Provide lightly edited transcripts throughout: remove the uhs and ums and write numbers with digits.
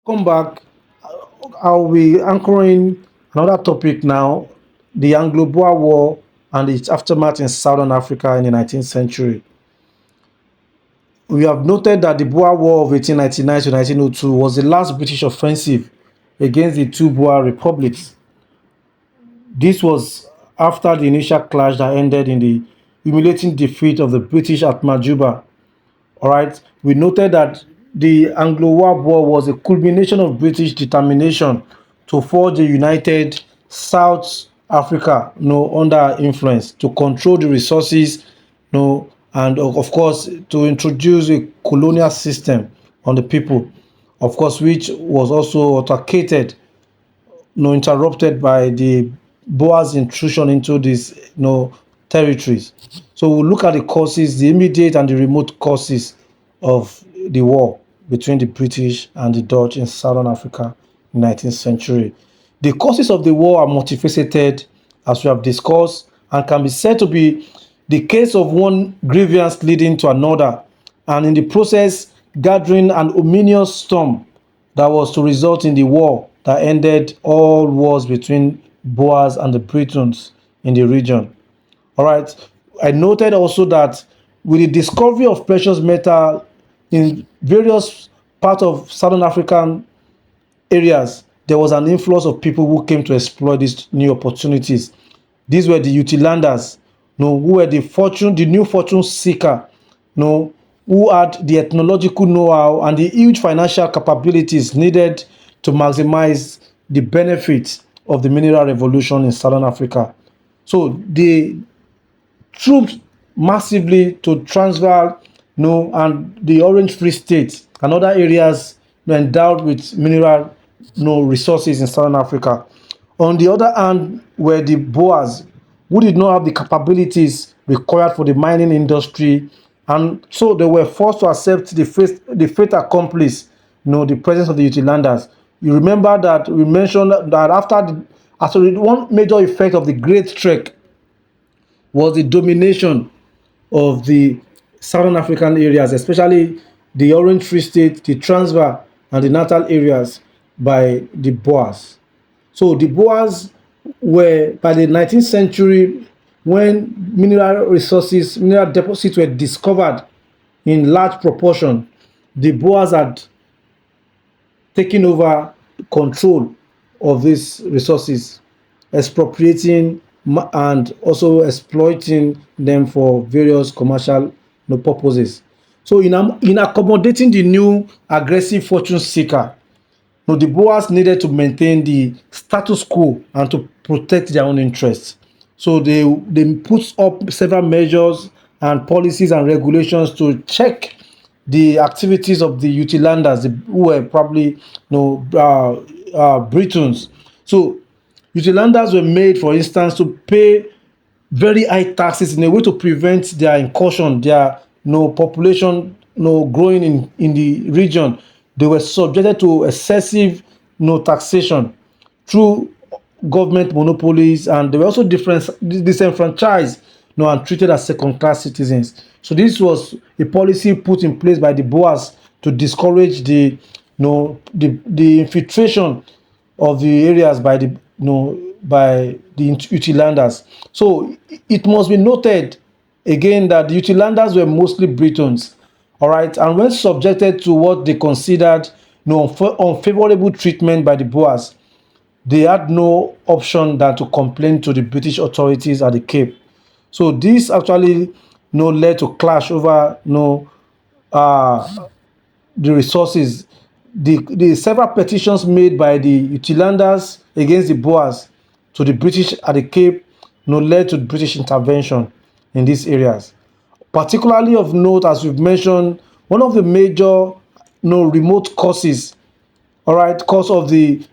Come back. I'll be anchoring another topic now, the Anglo-Boer War and its aftermath in Southern Africa in the 19th century. We have noted that the Boer War of 1899 to 1902 was the last British offensive against the two Boer republics. This was after the initial clash that ended in the humiliating defeat of the British at Majuba. All right, we noted that the Anglo-Boer War was a culmination of British determination to forge a united South Africa, under influence, to control the resources, and of course to introduce a colonial system on the people, of course, which was also altercated, interrupted by the Boers' intrusion into these, territories. So we'll look at the causes, the immediate and the remote causes of the war between the British and the Dutch in Southern Africa in the 19th century. The causes of the war are multifaceted, as we have discussed, and can be said to be the case of one grievance leading to another, and in the process, gathering an ominous storm that was to result in the war that ended all wars between Boers and the Britons in the region. All right. I noted also that with the discovery of precious metal in various parts of Southern African areas, there was an influx of people who came to exploit these new opportunities. These were the Utilanders, who were the new fortune seeker, who had the ethnological know-how and the huge financial capabilities needed to maximize the benefits of the mineral revolution in Southern Africa. So they troops massively to Transvaal, and the Orange Free State and other areas endowed with mineral, resources in Southern Africa. On the other hand, were the Boers, who did not have the capabilities required for the mining industry, and so they were forced to accept the fate accomplished, the presence of the Utilanders. You remember that we mentioned that after one major effect of the Great Trek was the domination of the Southern African areas, especially the Orange Free State, the Transvaal, and the Natal areas by the Boers. So the Boers were, by the 19th century, when mineral deposits were discovered in large proportion, the Boers had taken over control of these resources, expropriating and also exploiting them for various commercial, purposes. So in accommodating the new aggressive fortune seeker, the Boers needed to maintain the status quo and to protect their own interests. So they put up several measures and policies and regulations to check the activities of the Utilanders, who were probably Britons. So Utilanders were made, for instance, to pay very high taxes in a way to prevent their incursion, their population growing in the region. They were subjected to excessive taxation through government monopolies, and they were also disenfranchised, and treated as second-class citizens. So this was a policy put in place by the Boers to discourage the infiltration of the areas by the Utilanders. So it must be noted again that the Utilanders were mostly Britons, all right, and when subjected to what they considered unfavorable treatment by the Boers, they had no option than to complain to the British authorities at the Cape. So this actually led to clash over uh, the resources. The several petitions made by the Utilanders against the Boers to the British at the Cape led to British intervention in these areas. Particularly of note, as we've mentioned, one of the major remote causes, all right, cause of the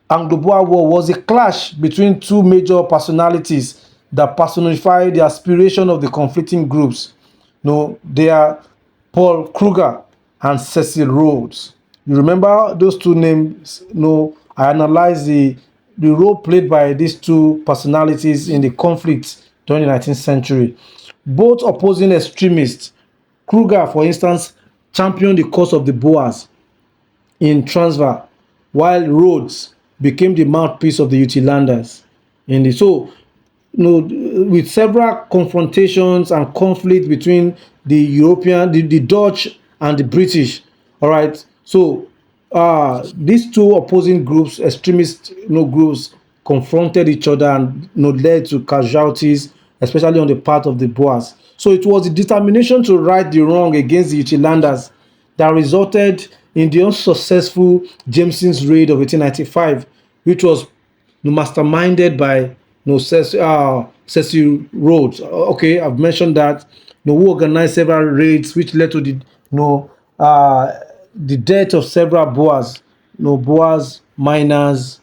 Anglo-Boer War was a clash between two major personalities that personified the aspiration of the conflicting groups. They are Paul Kruger and Cecil Rhodes. You remember those two names? I analyzed the role played by these two personalities in the conflict during the 19th century. Both opposing extremists. Kruger, for instance, championed the cause of the Boers, in Transvaal, while Rhodes became the mouthpiece of the Uitlanders. So, with several confrontations and conflict between the Dutch and the British. All right. So, these two opposing groups, extremist groups, confronted each other and led to casualties, especially on the part of the Boers. So it was the determination to right the wrong against the Uitlanders that resulted in the unsuccessful Jameson's raid of 1895, which was masterminded by Cecil Rhodes. Okay, I've mentioned that. Who organized several raids, which led to the death of several Boers, Boers, miners,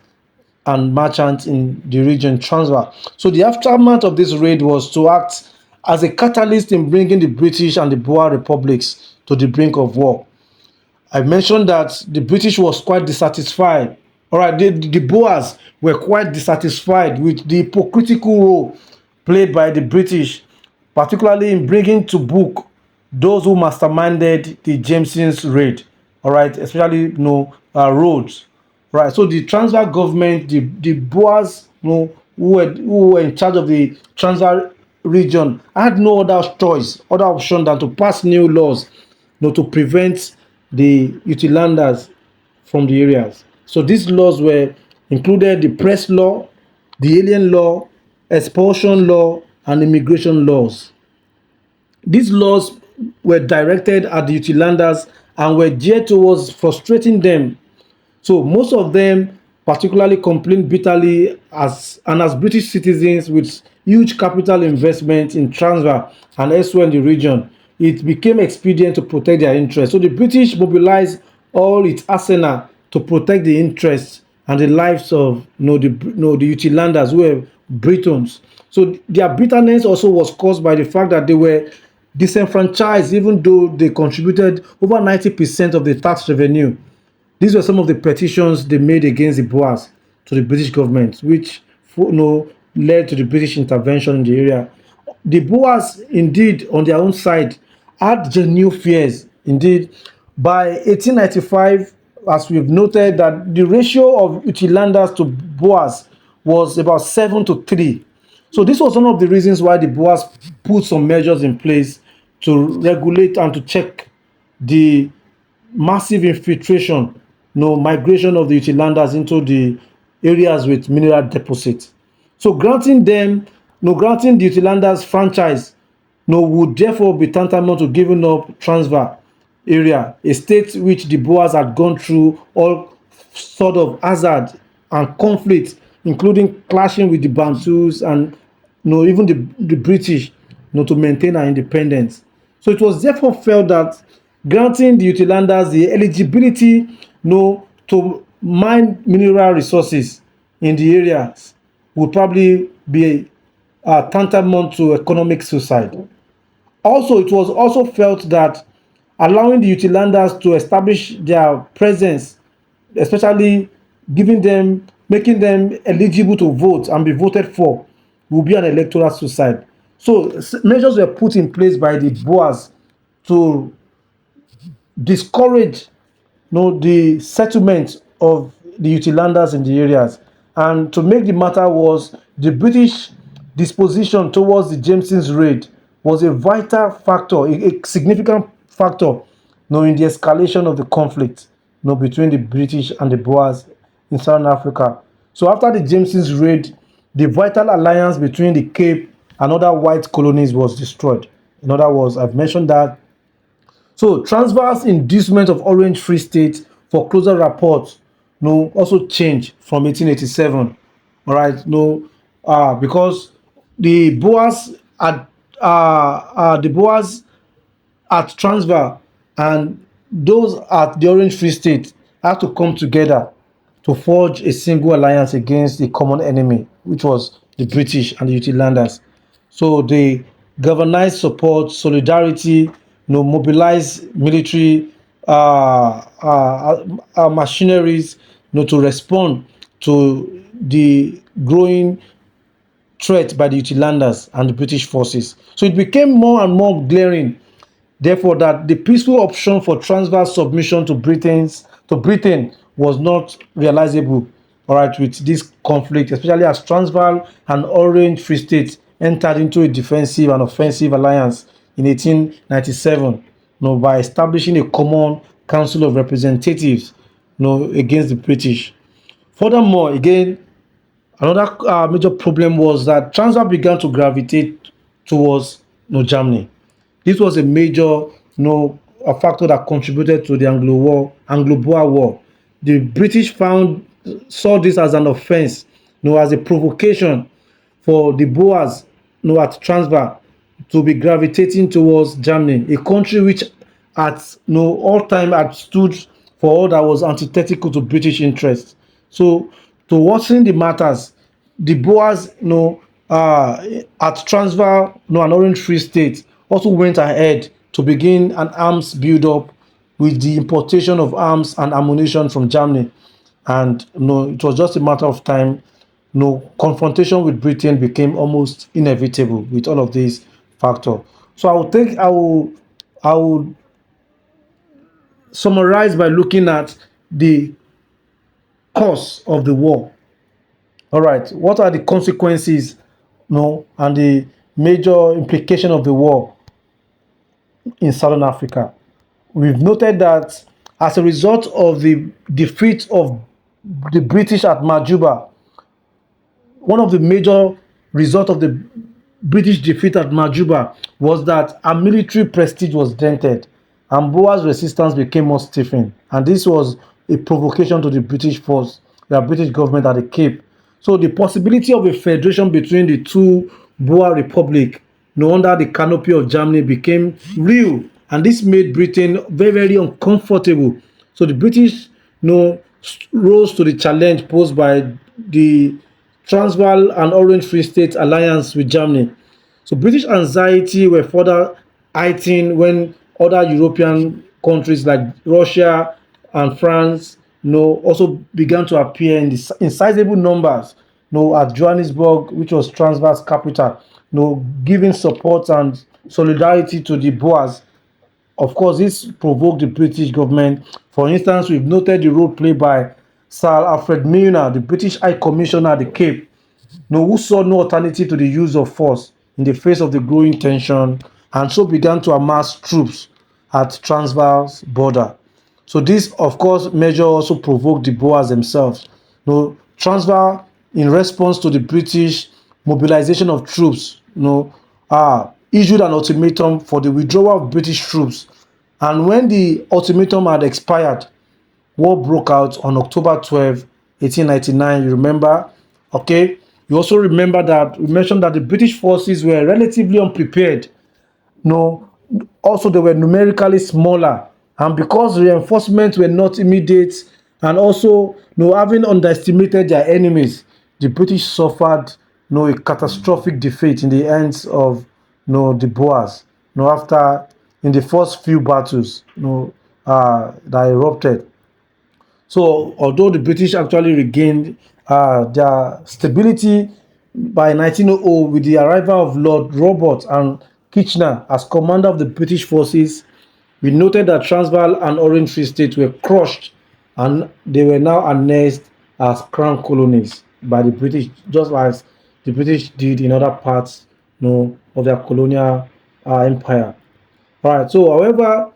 and merchants in the region Transvaal. So the aftermath of this raid was to act as a catalyst in bringing the British and the Boer republics to the brink of war. I mentioned that the British was quite dissatisfied. All right, the Boers were quite dissatisfied with the hypocritical role played by the British, particularly in bringing to book those who masterminded the Jameson's raid. All right, especially Rhodes. Right, so the Transvaal government, the Boers, who were in charge of the Transvaal region, had no other choice, other option than to pass new laws, to prevent the Uitlanders from the areas. So these laws were included the press law, the alien law, expulsion law, and immigration laws. These laws were directed at the Uitlanders and were geared towards frustrating them. So most of them particularly complained bitterly as British citizens with huge capital investment in Transvaal and elsewhere in the region, it became expedient to protect their interests. So the British mobilized all its arsenal to protect the interests and the lives of the Uitlanders who were Britons. So their bitterness also was caused by the fact that they were disenfranchised, even though they contributed over 90% of the tax revenue. These were some of the petitions they made against the Boers to the British government, which led to the British intervention in the area. The Boers, indeed, on their own side, had genuine fears. Indeed, by 1895, as we've noted, that the ratio of Uitlanders to Boers was about 7-3. So this was one of the reasons why the Boers put some measures in place to regulate and to check the massive infiltration, migration of the Uitlanders into the areas with mineral deposits. So granting the Uitlanders franchise, would therefore be tantamount to giving up Transvaal area, a state which the Boers had gone through all sort of hazard and conflict, including clashing with the Bantus and even the British, to maintain our independence. So it was therefore felt that granting the Uitlanders the eligibility to mine mineral resources in the areas would probably be tantamount to economic suicide. Also, it was also felt that allowing the Uitlanders to establish their presence, especially making them eligible to vote and be voted for, will be an electoral suicide. So measures were put in place by the Boers to discourage the settlement of the Uitlanders in the areas. And to make the matter worse, the British disposition towards the Jameson's raid was a vital factor, a significant factor in the escalation of the conflict between the British and the Boers in Southern Africa. So after the Jameson's raid, the vital alliance between the Cape and other white colonies was destroyed. In other words, I've mentioned that. So Transvaal's inducement of Orange Free State for closer rapport also changed from 1887. All right, because the Boers at Transvaal and those at the Orange Free State had to come together to forge a single alliance against the common enemy, which was the British and the Uitlanders. So they galvanized support, solidarity, mobilized military machineries, to respond to the growing threat by the Uitlanders and the British forces. So it became more and more glaring, therefore, that the peaceful option for Transvaal submission to Britain's to Britain was not realizable, all right, with this conflict, especially as Transvaal and Orange Free State entered into a defensive and offensive alliance in 1897, by establishing a common Council of Representatives, against the British. Furthermore, again, another major problem was that Transvaal began to gravitate towards Germany. This was a major, a factor that contributed to the Anglo-Boer War. The British saw this as an offense, as a provocation for the Boers, at Transvaal to be gravitating towards Germany, a country which at all time had stood for all that was antithetical to British interests. So to worsen the matters, the Boers, at Transvaal, and Orange Free State also went ahead to begin an arms buildup with the importation of arms and ammunition from Germany. And it was just a matter of time. Confrontation with Britain became almost inevitable with all of these factors. So I will summarize by looking at the cause of the war. All right, what are the consequences, and the major implication of the war in Southern Africa? We've noted that as a result of the defeat of the British at Majuba, one of the major results of the British defeat at Majuba was that our military prestige was dented and Boer's resistance became more stiffened. And this was a provocation to the British force, the British government at the Cape. So the possibility of a federation between the two Boer republics, under the canopy of Germany, became real. And this made Britain very, very uncomfortable. So the British, rose to the challenge posed by the Transvaal and Orange Free State alliance with Germany. So British anxiety were further heightened when other European countries like Russia and France, also began to appear in sizable numbers, at Johannesburg, which was Transvaal's capital, giving support and solidarity to the Boers. Of course, this provoked the British government. For instance, we've noted the role played by Sir Alfred Milner, the British High Commissioner at the Cape, who saw no alternative to the use of force in the face of the growing tension, and so began to amass troops at Transvaal's border. So this, of course, measure also provoked the Boers themselves. Transvaal, in response to the British mobilization of troops, issued an ultimatum for the withdrawal of British troops. And when the ultimatum had expired, war broke out on October 12, 1899. You remember? Okay. You also remember that we mentioned that the British forces were relatively unprepared. Also they were numerically smaller, and because reinforcements were not immediate, and also having underestimated their enemies, the British suffered a catastrophic defeat in the hands of the Boers. After in the first few battles that erupted. So although the British actually regained their stability by 1900 with the arrival of Lord Robert and Kitchener as commander of the British forces, we noted that Transvaal and Orange Free State were crushed and they were now annexed as crown colonies by the British, just as the British did in other parts of their colonial empire. All right, so however,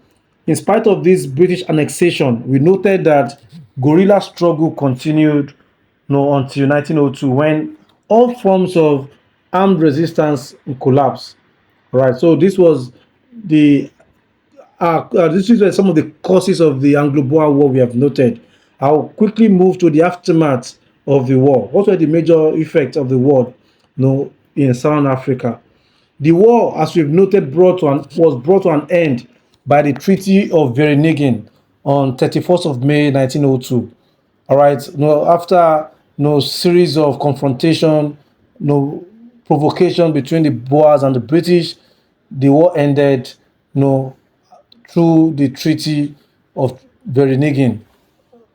in spite of this British annexation, we noted that guerrilla struggle continued until 1902 when all forms of armed resistance collapsed. All right, so this is some of the causes of the Anglo-Boer War we have noted. I'll quickly move to the aftermath of the war. What were the major effects of the war in Southern Africa? The war, as we've noted, was brought to an end by the Treaty of Vereeniging on 31st of May 1902. All right, after series of confrontation, provocation between the Boers and the British, the war ended through the Treaty of Vereeniging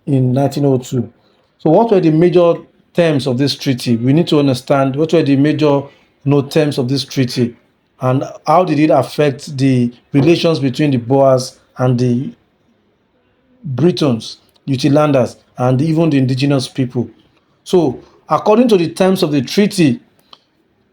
in 1902. So what were the major terms of this treaty? We need to understand what were the major terms of this treaty and how did it affect the relations between the Boers and the Britons. Utilanders, and even the indigenous people. So, according to the terms of the treaty,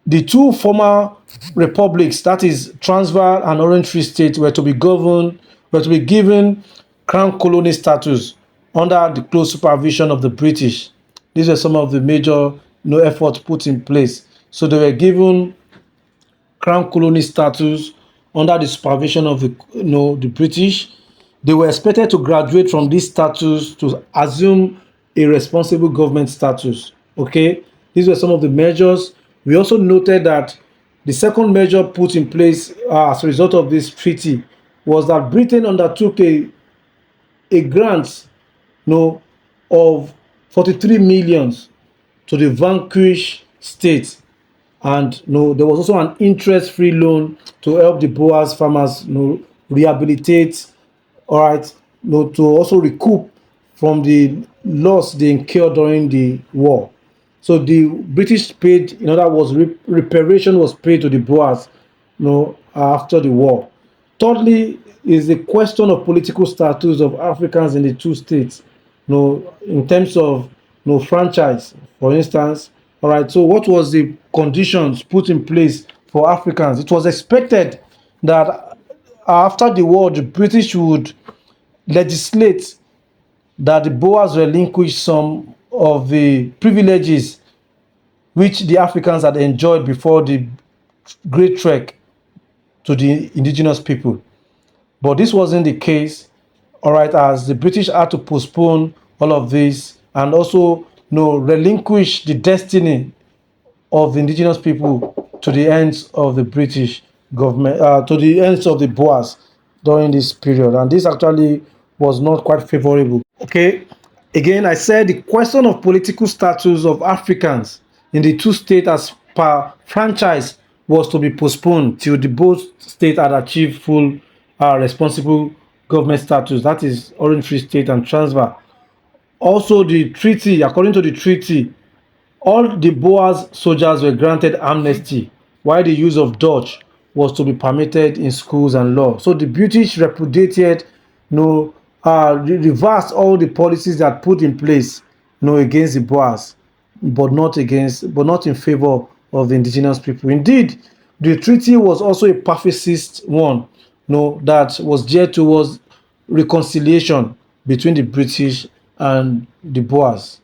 the two former republics, that is Transvaal and Orange Free State, were to be given crown colony status under the close supervision of the British. These were some of the major efforts put in place. So they were given crown colony status under the supervision of the British. They were expected to graduate from this status to assume a responsible government status. Okay, these were some of the measures. We also noted that the second measure put in place as a result of this treaty was that Britain undertook a grant, of 43 millions to the vanquished state, and there was also an interest-free loan to help the Boers farmers rehabilitate, all right, to also recoup from the loss they incurred during the war. So the British paid, in other words, reparation was paid to the Boers, after the war. Thirdly, is the question of political status of Africans in the two states, in terms of franchise, for instance. All right. So, what was the conditions put in place for Africans? It was expected that after the war, the British would legislate that the Boers relinquish some of the privileges which the Africans had enjoyed before the Great Trek to the indigenous people. But this wasn't the case, all right, as the British had to postpone all of this and also relinquish the destiny of the indigenous people to the ends of the British government, to the ends of the Boers during this period. And this actually was not quite favorable. Okay, again, I said the question of political status of Africans in the two states as per franchise was to be postponed till the both states had achieved full responsible government status, that is Orange Free State and Transvaal. Also, the treaty, according to the treaty, all the Boers soldiers were granted amnesty, while the use of Dutch was to be permitted in schools and law. So the British repudiated, reversed all the policies that put in place, against the Boers, but not in favor of the indigenous people. Indeed, the treaty was also a pacifist one, that was geared towards reconciliation between the British and the Boers,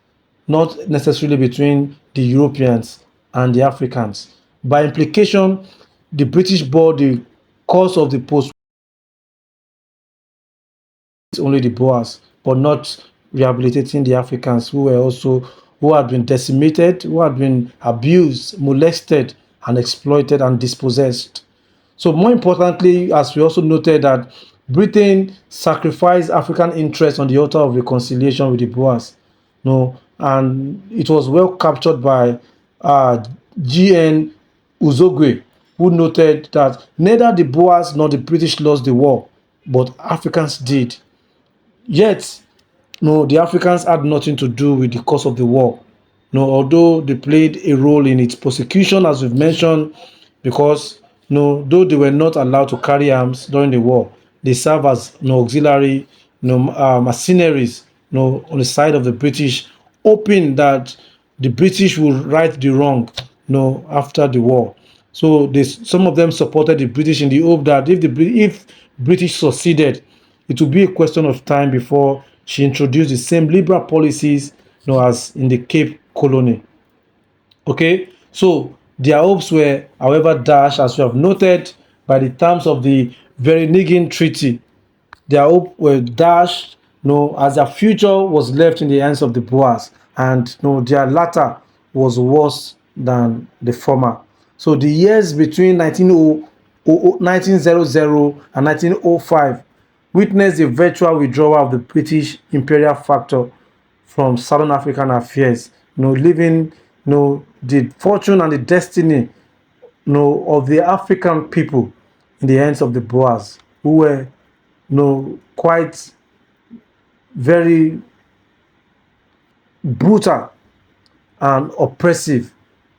not necessarily between the Europeans and the Africans. By implication, the British bore the cost of the post only the Boers, but not rehabilitating the Africans who had been decimated, who had been abused, molested, and exploited and dispossessed. So more importantly, as we also noted that Britain sacrificed African interests on the altar of reconciliation with the Boers. And it was well captured by G.N. Uzogwe, who noted that neither the Boers nor the British lost the war, but Africans did. Yet, the Africans had nothing to do with the cause of the war. Although they played a role in its prosecution, as we've mentioned, because though they were not allowed to carry arms during the war, they served as auxiliary mercenaries on the side of the British, hoping that the British would right the wrong after the war. So some of them supported the British in the hope that if British succeeded, it would be a question of time before she introduced the same liberal policies as in the Cape Colony. Okay, so their hopes were, however, dashed, as we have noted, by the terms of the Vereeniging Treaty. Their hopes were dashed, as their future was left in the hands of the Boers, and their latter was worse than the former. So the years between 1900 and 1905 witnessed the virtual withdrawal of the British imperial factor from Southern African affairs, leaving the fortune and the destiny of the African people in the hands of the Boers, who were quite very brutal and oppressive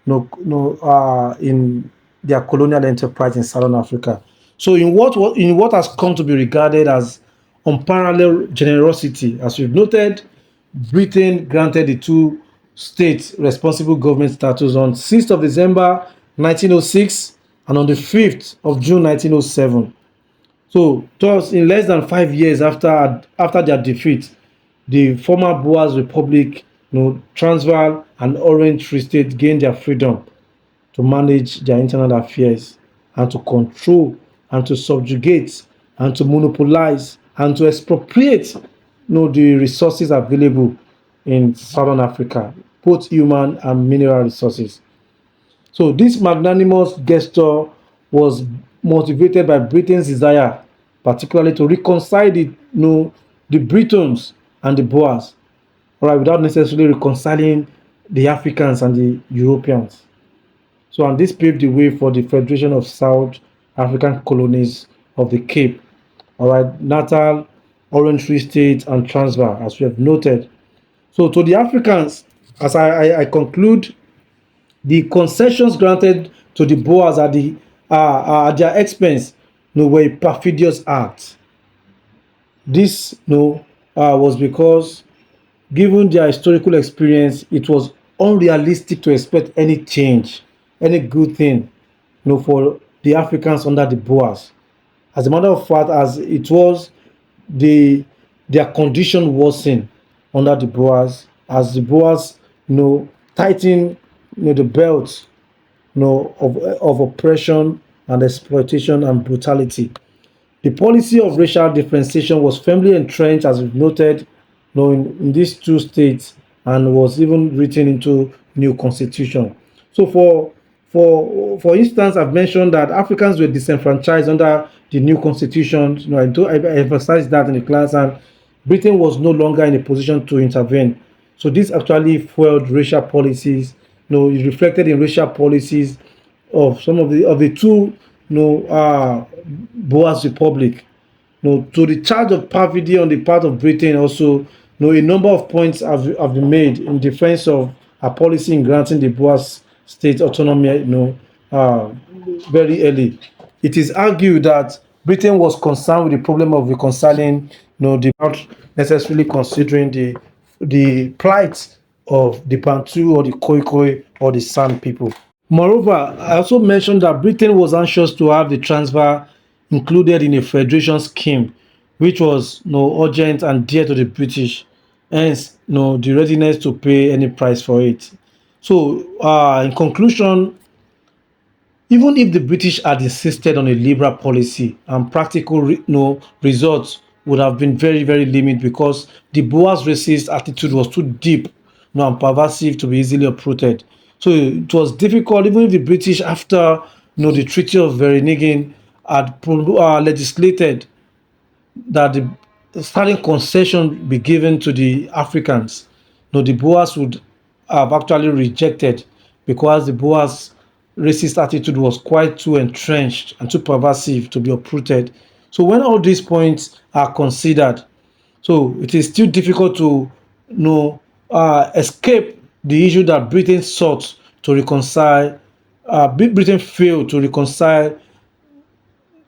in their colonial enterprise in Southern Africa. So in what has come to be regarded as unparalleled generosity. As we've noted, Britain granted the two states responsible government status on 6th of December 1906 and on the 5th of June 1907. So, thus, in less than 5 years after their defeat, the former Boers Republic, Transvaal and Orange Free State gained their freedom to manage their internal affairs and to control and to subjugate and to monopolize and to expropriate the resources available in Southern Africa, both human and mineral resources. So this magnanimous gesture was motivated by Britain's desire, particularly to reconcile the Britons and the Boers, all right, without necessarily reconciling the Africans and the Europeans. So, and this paved the way for the Federation of South African Colonies of the Cape, all right, Natal, Orange Free State, and Transvaal, as we have noted. So, to the Africans, as I conclude, the concessions granted to the Boers at their expense, were a perfidious act. This, was because, given their historical experience, it was unrealistic to expect any change, any good thing, for the Africans under the Boers. As a matter of fact, as it was, their condition worsened under the Boers, as the Boers, tighten, the belt, of oppression and exploitation and brutality. The policy of racial differentiation was firmly entrenched, as we've noted, in these two states, and was even written into new constitution. So, for instance, I've mentioned that Africans were disenfranchised under the new constitution. I emphasized that in the class, and Britain was no longer in a position to intervene. So this actually fueled racial policies. It reflected in racial policies of some of the two, Boers Republic. To the charge of perfidy on the part of Britain also, a number of points have been made in defense of a policy in granting the Boers state autonomy, very early. It is argued that Britain was concerned with the problem of reconciling, without necessarily considering the plight of the Bantu or the Khoikhoi or the San people. Moreover, I also mentioned that Britain was anxious to have the transfer included in a federation scheme, which was urgent and dear to the British. Hence, the readiness to pay any price for it. So, in conclusion, even if the British had insisted on a liberal policy, and practical results would have been very, very limited, because the Boers' racist attitude was too deep, and pervasive to be easily uprooted. So it was difficult, even if the British, after the Treaty of Vereeniging, had legislated that the starting concession be given to the Africans. The Boers would have actually rejected, because the Boers' racist attitude was quite too entrenched and too pervasive to be uprooted. So when all these points are considered, so it is still difficult to escape the issue that Britain sought to reconcile. Britain failed to reconcile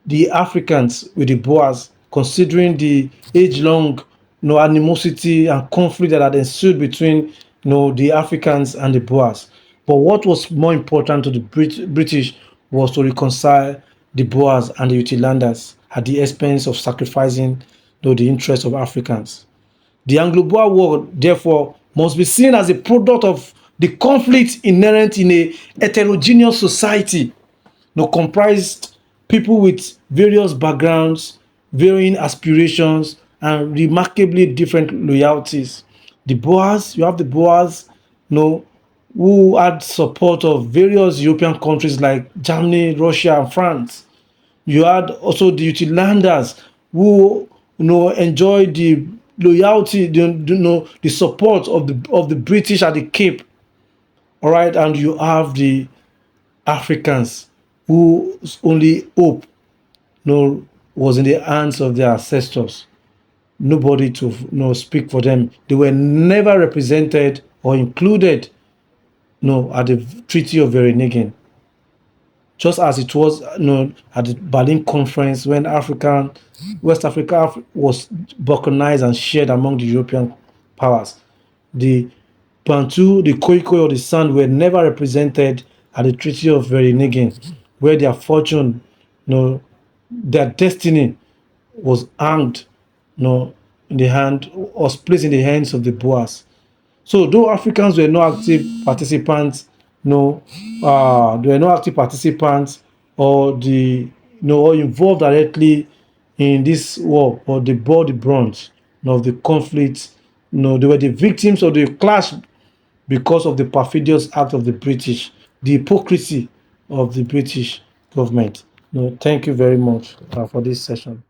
the Africans with the Boers, considering the age-long animosity and conflict that had ensued between the Africans and the Boers. But what was more important to the British was to reconcile the Boers and the Uitlanders at the expense of sacrificing the interests of Africans. The Anglo-Boer War, therefore, must be seen as a product of the conflict inherent in a heterogeneous society, comprised people with various backgrounds, varying aspirations, and remarkably different loyalties. The Boers, you have the Boers, who had support of various European countries like Germany, Russia, and France. You had also the Uitlanders, who enjoyed the loyalty, the support of the British at the Cape. All right, and you have the Africans, whose only hope was in the hands of their ancestors. Nobody to speak for them. They were never represented or included at the Treaty of Vereeniging. just as it was, at the Berlin Conference when West Africa was balkanized and shared among the European powers. The Bantu, the Khoikhoi or the San were never represented at the Treaty of Vereeniging, where their fortune, their destiny was hanged, in the hand, was placed in the hands of the Boers. So though Africans were no active participants, they were no active participants or or involved directly in this war, or they bore the brunt of the conflict. They were the victims of the clash because of the perfidious act of the British, the hypocrisy of the British government. Thank you very much for this session.